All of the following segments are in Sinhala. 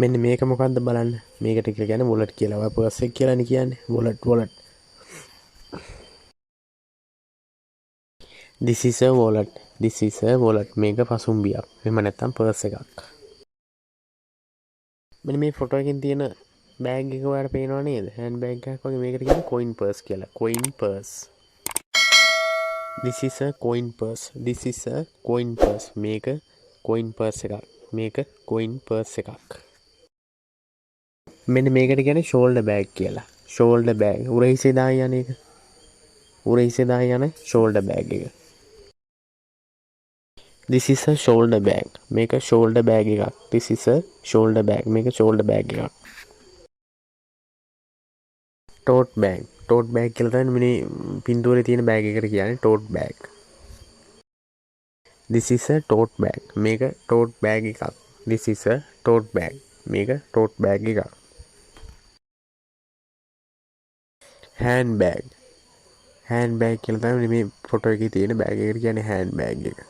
මෙන්න මේක මොකක්ද බලන්න. මේකට කියලා කියන්නේ wallet කියලා. ඔය purse එක කියලානේ කියන්නේ. wallet. This is a wallet. This is a wallet. මේක පසුම්බියක්. එහෙම නැත්නම් purse එකක්. මෙන්න මේ ෆොටෝ එකකින් තියෙන බෑග් එක ඔයාලට පේනව නේද? හෑන්ඩ් බෑග් එකක් වගේ. මේකට කියන්නේ coin purse කියලා. coin purse. This is a coin purse. This is a coin purse. මේක coin purse එකක්. මේක coin purse එකක්. මෙන්න මේකට කියන්නේ shoulder bag කියලා. shoulder bag. උරහිසේ දාගෙන යන එක. උරහිසේ දාගෙන යන shoulder bag එක. This is a shoulder bag. මේක shoulder bag එකක්. This is a shoulder bag. මේක shoulder bag එකක්. tote bag. tote bag කියලා තමයි මේ පින්තූරේ තියෙන බෑග් එකට කියන්නේ tote bag. This is a tote bag. මේක tote bag එකක්. This is a tote bag. මේක tote bag එකක්. hand bag. hand bag කියලා තමයි මේ ෆොටෝ එකේ තියෙන බෑග් එකට කියන්නේ hand bag එක.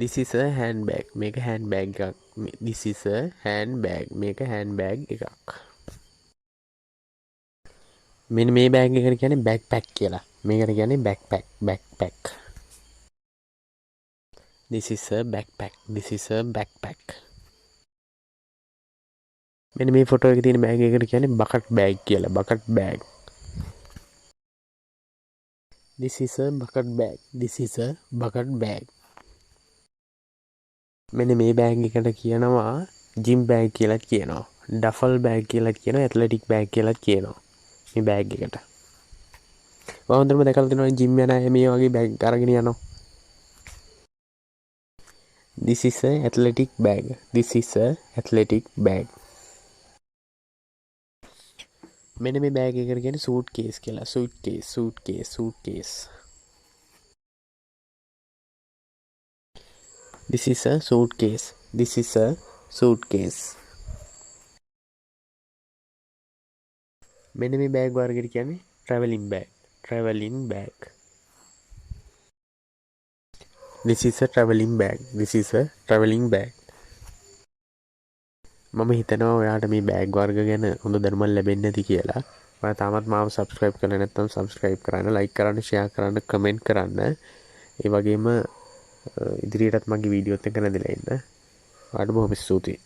This is a hand bag. මේක hand bag එකක්. This is a hand bag. මේක hand bag එකක්. මෙන්න මේ බෑග් එකට කියන්නේ backpack කියලා. මේකට කියන්නේ backpack. This is a backpack. This is a backpack. මෙන්න මේ ෆොටෝ එකේ තියෙන බෑග් එකට කියන්නේ bucket bag කියලා. bucket bag. This is a bucket bag. This is a bucket bag. මෙන්න මේ බෑග් එකට කියනවා gym bag කියලා කියනවා. duffel bag කියලා කියනවා. athletic bag කියලා කියනවා. මේ බෑග් එකට. මම හොඳටම දැකලා තියෙනවා gym යන අය මේ වගේ බෑග් අරගෙන යනවා. This is a athletic bag. This is a athletic bag. මෙන්න මේ බෑග් එකට කියන්නේ suitcase කියලා. suitcase. This is a suitcase. This is a suitcase. මෙන්න මේ බෑග් වර්ගයට කියන්නේ traveling bag. This is a traveling bag. This is a traveling bag. මම හිතනවා ඔයාලට මේ බෑග් වර්ග ගැන හොඳ දැනුමක් ලැබෙන්නේ නැති කියලා. ඔයා තාමත් මාව subscribe කරලා නැත්නම් subscribe කරන්න, like කරන්න, share කරන්න, comment කරන්න. ඒ වගේම ඉදිරියටත් මගේ වීඩියෝත් එක්ක නැදලා ඉන්න. ඔයාලට බොහොම ස්තුතියි.